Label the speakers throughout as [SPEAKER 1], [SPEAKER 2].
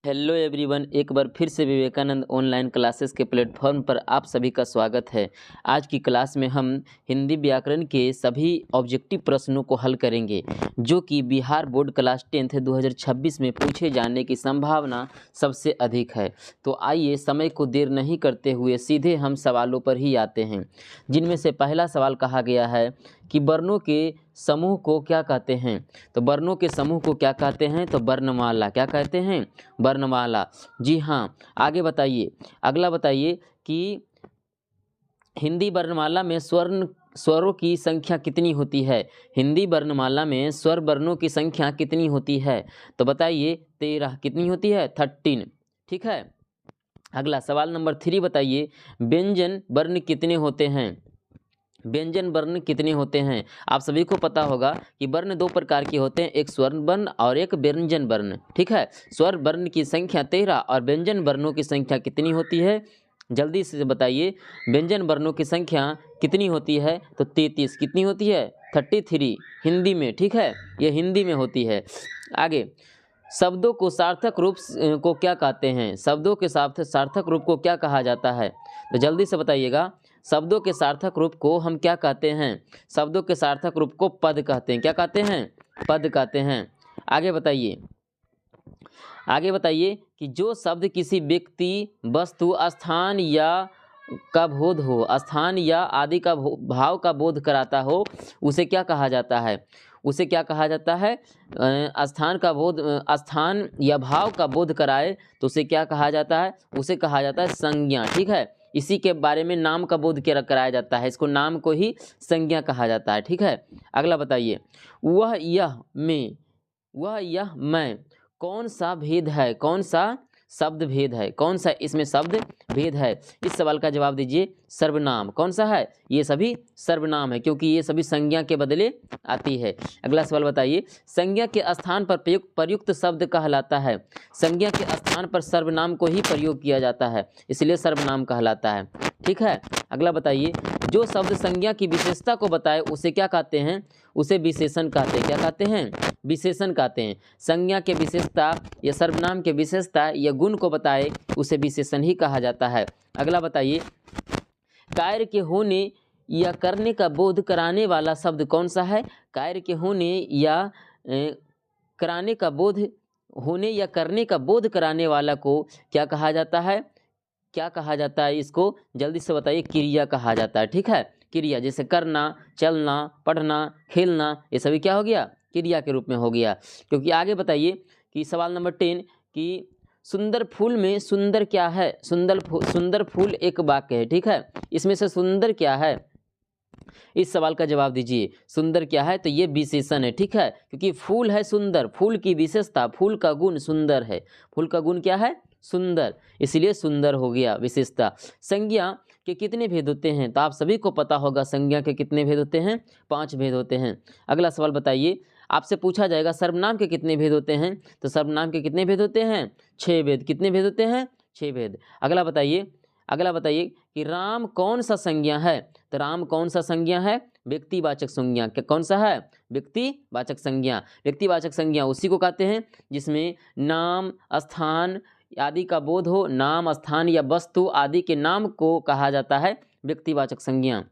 [SPEAKER 1] Hello everyone, एक बार फिर से विवेकानंद ऑनलाइन क्लासेस के प्लेटफॉर्म पर आप सभी का स्वागत है। आज की क्लास में हम हिंदी व्याकरण के सभी ऑब्जेक्टिव प्रश्नों को हल करेंगे जो कि बिहार बोर्ड क्लास 10th 2026 में पूछे जाने की संभावना सबसे अधिक है। तो आइए समय को देर नहीं करते हुए सीधे हम सवालों पर ही आते हैं, जिनमें से पहला सवाल कहा गया है कि वर्णों के समूह को क्या कहते हैं। तो वर्णों के समूह को क्या कहते हैं? तो वर्णमाला। क्या कहते हैं? वर्णमाला। जी हाँ। आगे बताइए, अगला बताइए कि हिंदी वर्णमाला में स्वरों की संख्या कितनी होती है? हिंदी वर्णमाला में स्वर वर्णों की संख्या कितनी होती है? तो बताइए 13। कितनी होती है? 13। ठीक है। अगला सवाल नंबर 3 बताइए, व्यंजन वर्ण कितने होते हैं? व्यंजन वर्ण कितने होते हैं? आप सभी को पता होगा कि वर्ण दो प्रकार के होते हैं, एक स्वर वर्ण और एक व्यंजन वर्ण। ठीक है। स्वर वर्ण की संख्या 13 और व्यंजन वर्णों की संख्या कितनी होती है? जल्दी से बताइए, व्यंजन वर्णों की संख्या कितनी होती है? तो 33। कितनी होती है? 33 हिंदी में। ठीक है, यह हिंदी में होती है। आगे, शब्दों को सार्थक रूप को क्या कहते हैं? शब्दों के सार्थक रूप को क्या कहा जाता है? तो जल्दी से बताइएगा, शब्दों के सार्थक रूप को हम क्या कहते हैं? शब्दों के सार्थक रूप को पद कहते हैं। क्या कहते हैं? पद कहते हैं। आगे बताइए, आगे बताइए कि जो शब्द किसी व्यक्ति, वस्तु, स्थान या का बोध हो, स्थान या आदि का भाव का बोध कराता हो, उसे क्या कहा जाता है? उसे क्या कहा जाता है? स्थान का बोध, स्थान या भाव का बोध कराए तो उसे क्या कहा जाता है? उसे कहा जाता है संज्ञा। ठीक है। इसी के बारे में नाम का बोध कराया जाता है, इसको नाम को ही संज्ञा कहा जाता है। ठीक है। अगला बताइए, वह यह में, वह यह मैं, कौन सा भेद है? कौन सा शब्द भेद है? कौन सा इसमें शब्द भेद है? इस सवाल का जवाब दीजिए, सर्वनाम। कौन सा है? ये सभी सर्वनाम है, क्योंकि ये सभी संज्ञा के बदले आती है। अगला सवाल बताइए, संज्ञा के स्थान पर प्रयुक्त शब्द कहलाता है। संज्ञा के स्थान पर सर्वनाम को ही प्रयोग किया जाता है, इसलिए सर्वनाम कहलाता है। ठीक है। अगला बताइए, जो शब्द संज्ञा की विशेषता को बताए उसे क्या कहते हैं? उसे विशेषण कहते हैं। क्या कहते हैं? विशेषण कहते हैं। संज्ञा के विशेषता या सर्वनाम के विशेषता या गुण को बताए उसे विशेषण ही कहा जाता है। अगला बताइए, कार्य के होने या करने का बोध कराने वाला शब्द कौन सा है? कार्य के होने या कराने का बोध, होने या करने का बोध कराने वाला को क्या कहा जाता है? क्या कहा जाता है इसको? जल्दी से बताइए। क्रिया कहा जाता है। ठीक है। क्रिया, जैसे करना, चलना, पढ़ना, खेलना, ये सभी क्या हो गया? क्रिया के रूप में हो गया। क्योंकि आगे बताइए कि सवाल नंबर 10 कि सुंदर फूल में सुंदर क्या है? सुंदर फूल एक वाक्य है। ठीक है। इसमें से सुंदर क्या है? इस सवाल का जवाब दीजिए, सुंदर क्या है? तो ये विशेषण है। ठीक है। क्योंकि फूल है सुंदर, फूल की विशेषता, फूल का गुण सुंदर है। फूल का गुण क्या है? सुंदर, इसलिए सुंदर हो गया विशेषता। संज्ञा के कितने भेद होते हैं? तो आप सभी को पता होगा, संज्ञा के कितने भेद होते हैं? 5 भेद होते हैं। अगला सवाल बताइए, आपसे पूछा जाएगा सर्वनाम के कितने भेद होते हैं? तो सर्वनाम के कितने भेद होते हैं? 6 भेद। कितने भेद होते हैं? 6 भेद। अगला बताइए, अगला बताइए कि राम कौन सा संज्ञा है? तो राम कौन सा संज्ञा है? व्यक्तिवाचक संज्ञा। कौन सा है? व्यक्तिवाचक संज्ञा। व्यक्तिवाचक संज्ञा उसी को कहते हैं जिसमें नाम, स्थान आदि का बोध हो। नाम, स्थान या वस्तु आदि के नाम को कहा जाता है व्यक्तिवाचक संज्ञा।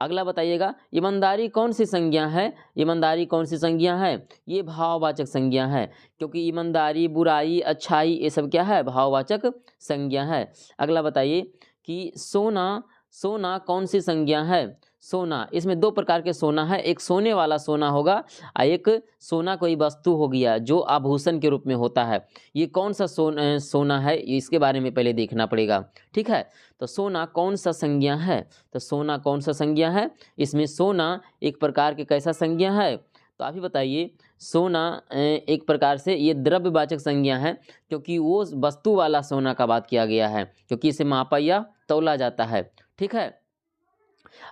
[SPEAKER 1] अगला बताइएगा, ईमानदारी कौन सी संज्ञा है? ईमानदारी कौन सी संज्ञा है? ये भाववाचक संज्ञा है, क्योंकि ईमानदारी, बुराई, अच्छाई, ये सब क्या है? भाववाचक संज्ञा है। अगला बताइए कि सोना, सोना कौन सी संज्ञा है? सोना, इसमें 2 प्रकार के सोना है, एक सोने वाला सोना होगा और एक सोना कोई वस्तु हो गया जो आभूषण के रूप में होता है। ये कौन सा सोना है, इसके बारे में पहले देखना पड़ेगा। ठीक है। तो सोना कौन सा संज्ञा है? तो सोना कौन सा संज्ञा है? इसमें सोना एक प्रकार के कैसा संज्ञा है? तो आप ही बताइए। सोना एक प्रकार से ये द्रव्यवाचक संज्ञा है, क्योंकि वो वस्तु वाला सोना का बात किया गया है, क्योंकि इसे मापा या तौला जाता है। ठीक है।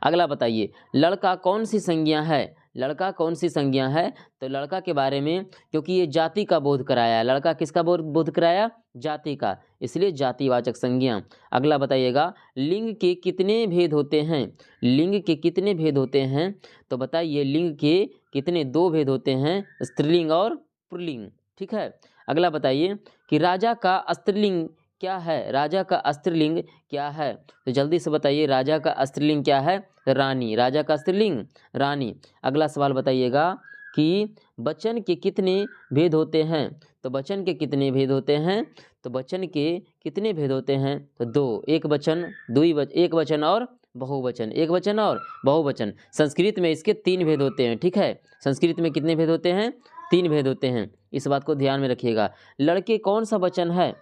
[SPEAKER 1] अगला बताइए, लड़का कौन सी संज्ञा है? लड़का कौन सी संज्ञा है? तो लड़का के बारे में, क्योंकि ये जाति का बोध कराया। लड़का किसका बोध कराया? जाति का, इसलिए जातिवाचक संज्ञा। अगला बताइएगा, लिंग के कितने भेद होते हैं? लिंग के कितने भेद होते हैं? तो बताइए, लिंग के कितने? 2 भेद होते हैं, स्त्रीलिंग और पुल्लिंग। ठीक है। अगला बताइए कि राजा का स्त्रीलिंग क्या है? राजा का स्त्रीलिंग क्या है? तो जल्दी से बताइए, राजा का स्त्रीलिंग क्या है? रानी। राजा का स्त्रीलिंग रानी। अगला सवाल बताइएगा कि वचन के कितने भेद होते हैं? तो वचन के कितने भेद होते हैं? तो वचन के कितने भेद होते हैं? तो दो, एक वचन, एक वचन और बहुवचन, एक वचन और बहुवचन। संस्कृत में इसके 3 भेद होते हैं, ठीक है। संस्कृत में कितने भेद होते हैं? 3 भेद होते हैं, इस बात को ध्यान में रखिएगा। लड़के कौन सा वचन है?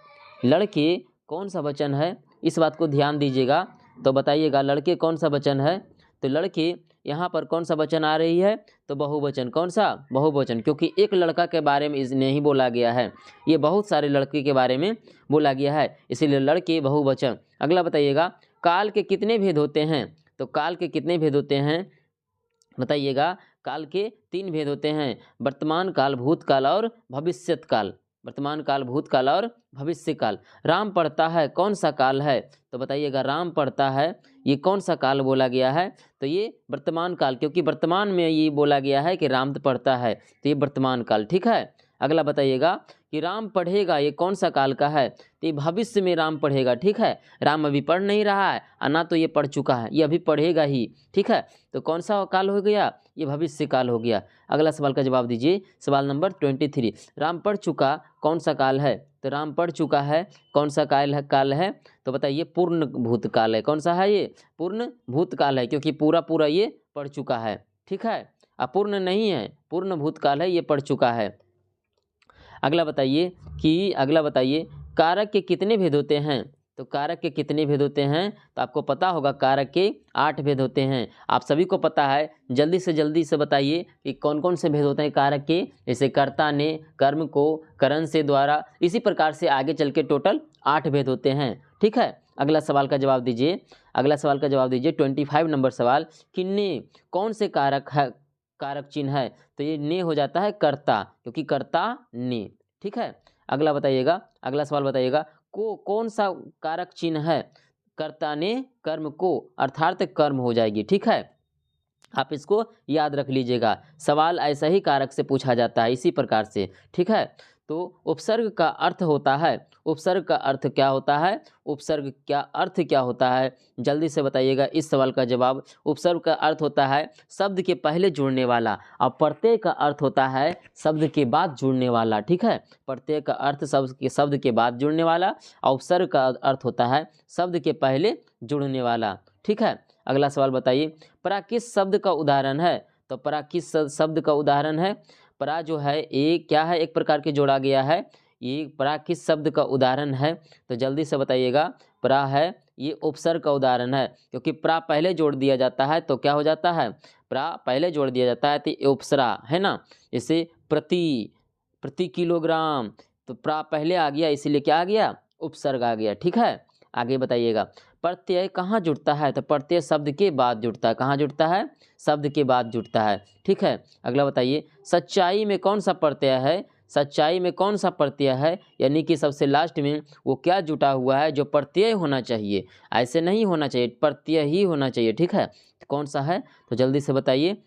[SPEAKER 1] लड़के कौन सा वचन है? इस बात को ध्यान दीजिएगा। तो बताइएगा लड़के कौन सा वचन है? तो लड़के यहाँ पर कौन सा वचन आ रही है? तो बहुवचन। कौन सा? बहुवचन, क्योंकि एक लड़का के बारे में इसने ही बोला गया है, ये बहुत सारे लड़के के बारे में बोला गया है, इसीलिए लड़के बहुवचन। अगला बताइएगा काल के कितने भेद होते हैं? तो काल के कितने भेद होते हैं? बताइएगा। काल के 3 भेद होते हैं, वर्तमान काल, भूतकाल और भविष्यत काल। वर्तमान काल, भूतकाल और भविष्य काल। राम पढ़ता है कौन सा काल है? तो बताइएगा राम पढ़ता है, ये कौन सा काल बोला गया है? तो ये वर्तमान काल, क्योंकि वर्तमान में ये बोला गया है कि राम पढ़ता है, तो ये वर्तमान काल, ठीक है। अगला बताइएगा कि राम पढ़ेगा, ये कौन सा काल का है? तो ये भविष्य में राम पढ़ेगा, ठीक है। राम अभी पढ़ नहीं रहा है और ना तो ये पढ़ चुका है, ये अभी पढ़ेगा ही, ठीक है। तो कौन सा काल हो गया? ये भविष्य काल हो गया। अगला सवाल का जवाब दीजिए, सवाल नंबर 23। राम पढ़ चुका कौन सा काल है? तो राम पढ़ चुका है कौन सा काल है? तो बताइए पूर्ण भूतकाल है। कौन सा है ये? पूर्ण भूतकाल है, क्योंकि पूरा पूरा ये पढ़ चुका है, ठीक है। अपूर्ण नहीं है, पूर्ण भूतकाल है, ये पढ़ चुका है। अगला बताइए कारक के कितने भेद होते हैं? तो कारक के कितने भेद होते हैं? तो आपको पता होगा कारक के 8 भेद होते हैं, आप सभी को पता है। जल्दी से बताइए कि कौन कौन से भेद होते हैं कारक के। जैसे कर्ता ने, कर्म को, करण से, द्वारा, इसी प्रकार से आगे चल के टोटल 8 भेद होते हैं, ठीक है। अगला सवाल का जवाब दीजिए। 25 नंबर सवाल कि ने कौन से कारक चिन्ह है? तो ये ने हो जाता है कर्ता, क्योंकि कर्ता ने, ठीक है। अगला सवाल बताइएगा को कौन सा कारक चिन्ह है? कर्ता ने कर्म को, अर्थात कर्म हो जाएगी, ठीक है। आप इसको याद रख लीजिएगा, सवाल ऐसा ही कारक से पूछा जाता है, इसी प्रकार से, ठीक है। तो उपसर्ग का अर्थ होता है, उपसर्ग का अर्थ क्या होता है? उपसर्ग क्या अर्थ क्या होता है? जल्दी से बताइएगा इस सवाल का जवाब। उपसर्ग का अर्थ होता है शब्द के पहले जुड़ने वाला, और प्रत्यय का अर्थ होता है शब्द के बाद जुड़ने वाला, ठीक है। प्रत्यय का अर्थ शब्द के बाद जुड़ने वाला, और उपसर्ग का अर्थ होता है शब्द के पहले जुड़ने वाला, ठीक है। अगला सवाल बताइए परा किस शब्द का उदाहरण है? तो परा किस शब्द का उदाहरण है? परा जो है ये क्या है? एक प्रकार के जोड़ा गया है, ये परा किस शब्द का उदाहरण है? तो जल्दी से बताइएगा। परा है ये उपसर्ग का उदाहरण है, क्योंकि परा पहले जोड़ दिया जाता है तो क्या हो जाता है? परा पहले जोड़ दिया जाता है तो ये उपसरा है ना। जैसे प्रति किलोग्राम, तो परा पहले आ गया, इसीलिए क्या आ गया? उपसर्ग आ गया, ठीक है। आगे बताइएगा प्रत्यय कहाँ जुड़ता है? तो प्रत्यय शब्द के बाद जुड़ता है। कहाँ जुड़ता है? शब्द के बाद जुड़ता है, ठीक है। अगला बताइए सच्चाई में कौन सा प्रत्यय है? सच्चाई में कौन सा प्रत्यय है? यानी कि सबसे लास्ट में वो क्या जुटा हुआ है जो प्रत्यय होना चाहिए? ऐसे नहीं होना चाहिए, प्रत्यय ही होना चाहिए, ठीक है। तो कौन सा है? तो जल्दी से बताइए।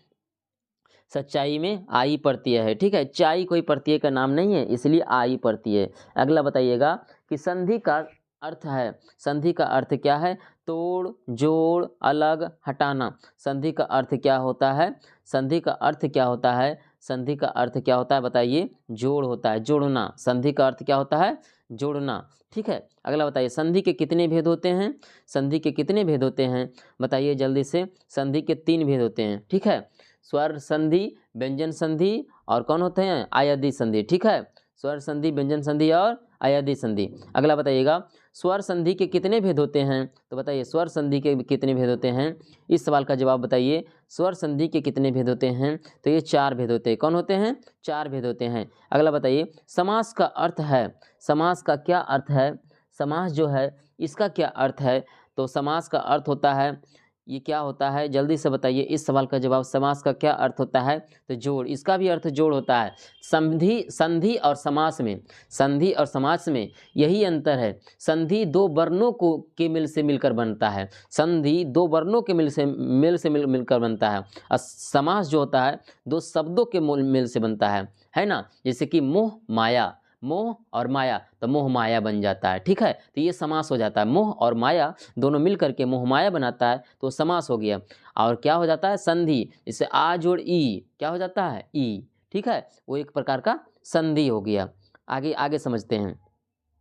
[SPEAKER 1] सच्चाई में आई प्रत्यय है, ठीक है। चाई कोई प्रत्यय का नाम नहीं है, इसलिए आई प्रत्यय है। अगला बताइएगा कि संधि का अर्थ है, संधि का अर्थ क्या है? तोड़, जोड़, अलग, हटाना। संधि का अर्थ क्या होता है? संधि का अर्थ क्या होता है? संधि का अर्थ क्या होता है बताइए? जोड़ होता है, जोड़ना। संधि का अर्थ क्या होता है? जोड़ना, ठीक है। अगला बताइए संधि के कितने भेद होते हैं? संधि के कितने भेद होते हैं? बताइए जल्दी से। संधि के 3 भेद होते हैं, ठीक है। स्वर संधि, व्यंजन संधि और कौन होते हैं? आयदी संधि, ठीक है। स्वर संधि, व्यंजन संधि और आयदी संधि। अगला बताइएगा स्वर संधि के कितने भेद होते हैं? तो बताइए स्वर संधि के कितने भेद होते हैं? इस सवाल का जवाब बताइए। स्वर संधि के कितने भेद होते हैं? तो ये 4 भेद होते हैं। कौन होते हैं? 4 भेद होते हैं। अगला बताइए समास का अर्थ है, समास का क्या अर्थ है? समास जो है इसका क्या अर्थ है? तो समास का अर्थ होता है, ये क्या होता है? जल्दी से बताइए इस सवाल का जवाब। समास का क्या अर्थ होता है? तो जोड़, इसका भी अर्थ जोड़ होता है। संधि और समास में, संधि और समास में यही अंतर है। संधि 2 वर्णों को के मिल से मिलकर बनता है, संधि 2 वर्णों के मिलकर बनता है। और समास जो होता है 2 शब्दों के मिल से बनता है ना। जैसे कि मोह माया, मोह और माया, तो मोह माया बन जाता है। ठीक है, तो ये समास हो जाता है। मोह और माया दोनों मिल करके मोह माया बनाता है, तो समास हो गया। और क्या हो जाता है, संधि, इससे आ जोड़ ई क्या हो जाता है, ई। ठीक है, वो एक प्रकार का संधि हो गया। आगे आगे समझते हैं।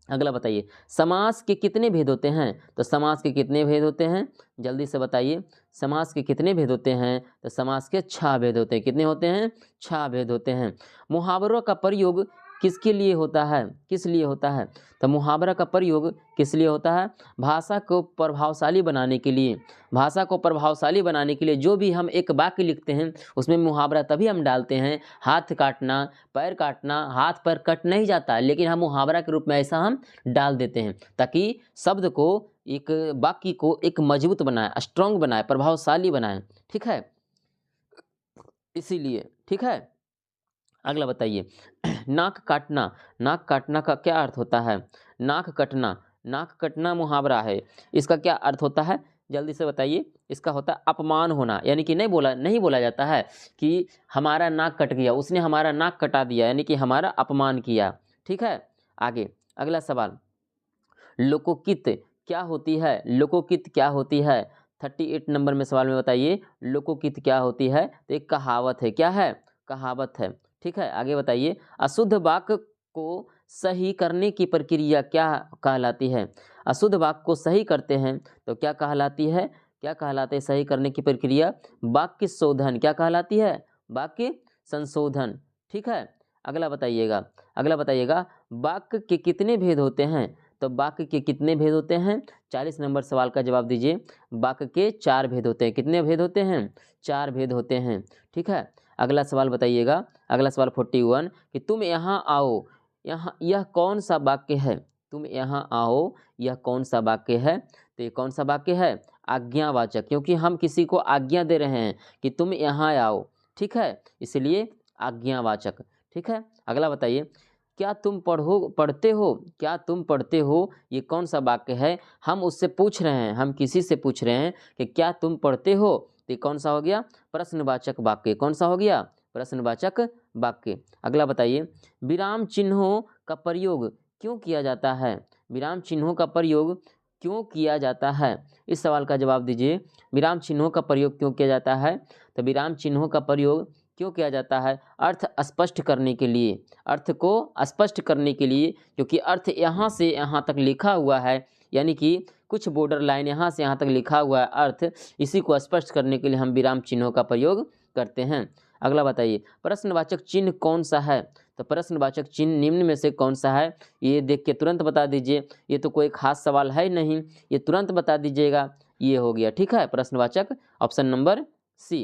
[SPEAKER 1] अगला बताइए, समास के कितने भेद होते हैं? तो समास के कितने भेद होते हैं, जल्दी से बताइए। समास के कितने भेद होते हैं? तो समास के 6 भेद होते हैं। कितने होते हैं? 6 भेद होते हैं। मुहावरों का प्रयोग किसके लिए होता है, किस लिए होता है? तो मुहावरा का प्रयोग किस लिए होता है? भाषा को प्रभावशाली बनाने के लिए। भाषा को प्रभावशाली बनाने के लिए जो भी हम एक वाक्य लिखते हैं उसमें मुहावरा तभी हम डालते हैं। हाथ काटना, पैर काटना, हाथ पैर कट नहीं जाता है, लेकिन हम मुहावरा के रूप में ऐसा हम डाल देते हैं ताकि शब्द को, एक वाक्य को एक मजबूत बनाए, स्ट्रांग बनाए, प्रभावशाली बनाए। ठीक है, इसीलिए। ठीक है, अगला बताइए, नाक काटना। नाक काटना का क्या अर्थ होता है? नाक कटना, नाक कटना मुहावरा है। इसका क्या अर्थ होता है, जल्दी से बताइए। इसका होता है अपमान होना, यानी कि नहीं बोला जाता है कि हमारा नाक कट गया, उसने हमारा नाक कटा दिया, यानी कि हमारा अपमान किया। ठीक है, आगे अगला सवाल, लोकोकित क्या होती है? लोकोकित क्या होती है? 38 नंबर में सवाल में बताइए, लोकोकित क्या होती है? तो एक कहावत है। क्या है? कहावत है। ठीक है, आगे बताइए, अशुद्ध वाक्य को सही करने की प्रक्रिया क्या कहलाती है? अशुद्ध वाक्य को सही करते हैं तो क्या कहलाती है? क्या कहलाते हैं सही करने की प्रक्रिया? वाक्य शोधन। क्या कहलाती है? वाक्य संशोधन। ठीक है, अगला बताइएगा। अगला बताइएगा, वाक्य के कितने भेद होते हैं? तो वाक्य के कितने भेद होते हैं? 40 नंबर सवाल का जवाब दीजिए। वाक्य के 4 भेद होते हैं। कितने भेद होते हैं? 4 भेद होते हैं। ठीक है, अगला सवाल बताइएगा। अगला सवाल 41 कि तुम यहाँ आओ, यहाँ यह कौन सा वाक्य है? तुम यहाँ आओ, यह कौन सा वाक्य है? तो ये कौन सा वाक्य है? आज्ञावाचक, क्योंकि हम किसी को आज्ञा दे रहे हैं कि तुम यहाँ आओ। ठीक है, इसलिए आज्ञावाचक। ठीक है, अगला बताइए, क्या तुम पढ़ते हो? क्या तुम पढ़ते हो, ये कौन सा वाक्य है? हम उससे पूछ रहे हैं, हम किसी से पूछ रहे हैं कि क्या तुम पढ़ते हो, तो ये कौन सा हो गया? प्रश्नवाचक वाक्य। कौन सा हो गया? प्रश्नवाचक वाक्य। अगला बताइए, विराम चिन्हों का प्रयोग क्यों किया जाता है? विराम चिन्हों का प्रयोग क्यों किया जाता है? इस सवाल का जवाब दीजिए। विराम चिन्हों का प्रयोग क्यों किया जाता है? तो विराम चिन्हों का प्रयोग क्यों किया जाता है? अर्थ स्पष्ट करने के लिए, अर्थ को स्पष्ट करने के लिए, क्योंकि अर्थ यहाँ से यहाँ तक लिखा हुआ है, यानी कि कुछ बॉर्डर लाइन यहाँ से यहाँ तक लिखा हुआ है अर्थ, इसी को स्पष्ट करने के लिए हम विराम चिन्हों का प्रयोग करते हैं। अगला बताइए, प्रश्नवाचक चिन्ह कौन सा है? तो प्रश्नवाचक चिन्ह निम्न में से कौन सा है? ये देख के तुरंत बता दीजिए, ये तो कोई खास सवाल है नहीं, ये तुरंत बता दीजिएगा। ये हो गया, ठीक है, प्रश्नवाचक, ऑप्शन नंबर सी।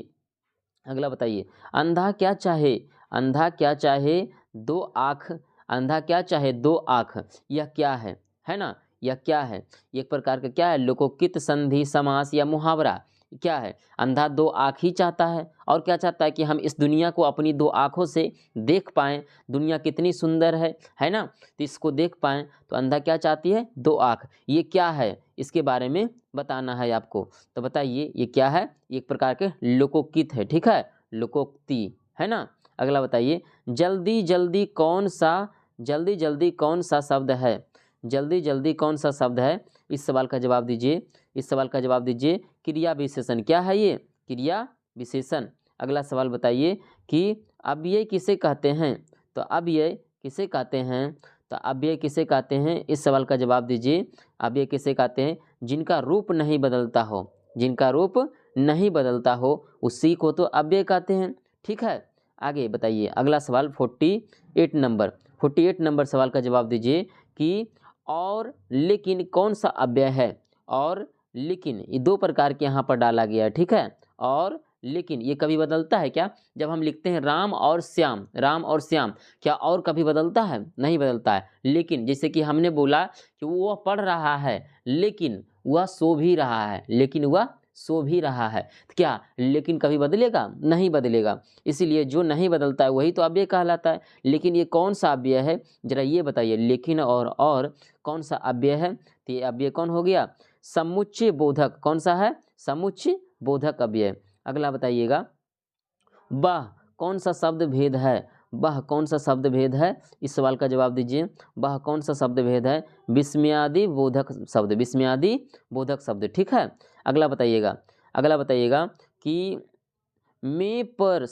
[SPEAKER 1] अगला बताइए, अंधा क्या चाहे? अंधा क्या चाहे दो आँख? अंधा क्या चाहे दो आँख, यह क्या है ना? यह क्या है? एक प्रकार का क्या है? लोकोकित, संधि, समास या मुहावरा। क्या है? अंधा दो आँख ही चाहता है, और क्या चाहता है? कि हम इस दुनिया को अपनी दो आँखों से देख पाएँ, दुनिया कितनी सुंदर है ना? तो इसको देख पाएँ, तो अंधा क्या चाहती है? दो आँख। ये क्या है, इसके बारे में बताना है आपको। तो बताइए ये क्या है? एक प्रकार के लोकोकित है। ठीक है, लोकोक्ति है ना? अगला बताइए, जल्दी जल्दी कौन सा, जल्दी जल्दी कौन सा शब्द है? जल्दी जल्दी कौन सा शब्द है? इस सवाल का जवाब दीजिए। इस सवाल का जवाब दीजिए। क्रिया विशेषण। क्या है ये? क्रिया विशेषण। अगला सवाल बताइए कि अव्यय किसे कहते हैं? तो अव्यय किसे कहते हैं? तो अव्यय किसे कहते हैं? इस सवाल का जवाब दीजिए। अव्यय किसे कहते हैं? जिनका रूप नहीं बदलता हो, जिनका रूप नहीं बदलता हो उसी को तो अव्यय कहते हैं। ठीक है, आगे बताइए। अगला सवाल 48 नंबर, 48 नंबर सवाल का जवाब दीजिए कि और लेकिन कौन सा अव्यय है? और लेकिन, ये दो प्रकार के यहाँ पर डाला गया है। ठीक है, और लेकिन ये कभी बदलता है क्या? जब हम लिखते हैं राम और श्याम, राम और श्याम, क्या और कभी बदलता है? नहीं बदलता है। लेकिन जैसे कि हमने बोला कि वह पढ़ रहा है लेकिन वह सो भी रहा है, लेकिन वह सो भी रहा है, तो क्या लेकिन कभी बदलेगा? नहीं बदलेगा। इसीलिए जो नहीं बदलता है वही तो अव्यय कहलाता है। लेकिन ये कौन सा अव्यय है, जरा ये बताइए। लेकिन और कौन सा अव्यय है? तो ये अव्यय कौन हो गया? समुच्चय बोधक। कौन सा है? समुच्चय बोधक अव्यय। अगला बताइएगा, वह कौन सा शब्द भेद है? वह कौन सा शब्द भेद है? इस सवाल का जवाब दीजिए। वह कौन सा शब्द भेद है? विस्मयादि बोधक शब्द, विस्मयादि बोधक शब्द। ठीक है, अगला बताइएगा कि में पर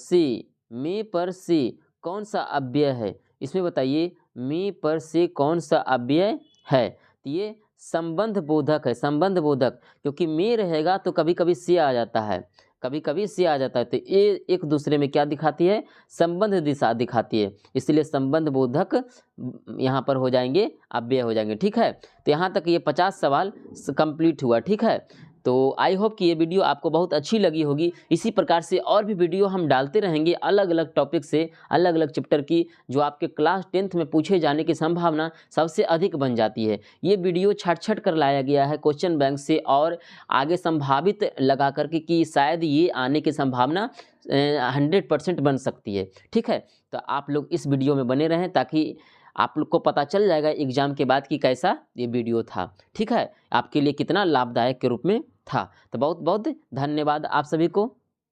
[SPEAKER 1] से कौन सा अव्यय है? इसमें बताइए में पर से कौन सा अव्यय है? तो ये संबंध बोधक है, संबंध बोधक, क्योंकि में रहेगा तो कभी कभी से आ जाता है, कभी कभी से आ जाता है, तो ये एक दूसरे में क्या दिखाती है? संबंध दिशा दिखाती है, इसलिए संबंध बोधक यहाँ पर हो जाएंगे, अव्यय हो जाएंगे। ठीक है, तो यहाँ तक ये 50 सवाल कंप्लीट हुआ। ठीक है, तो आई होप कि ये वीडियो आपको बहुत अच्छी लगी होगी। इसी प्रकार से और भी वीडियो हम डालते रहेंगे अलग अलग टॉपिक से, अलग अलग चैप्टर की, जो आपके क्लास 10th में पूछे जाने की संभावना सबसे अधिक बन जाती है। ये वीडियो छट कर लाया गया है क्वेश्चन बैंक से, और आगे संभावित लगा करके कि शायद ये आने की संभावना 100% बन सकती है। ठीक है, तो आप लोग इस वीडियो में बने रहें ताकि आप लोग को पता चल जाएगा एग्जाम के बाद कि कैसा ये वीडियो था। ठीक है, आपके लिए कितना लाभदायक के रूप में था। तो बहुत बहुत धन्यवाद आप सभी को।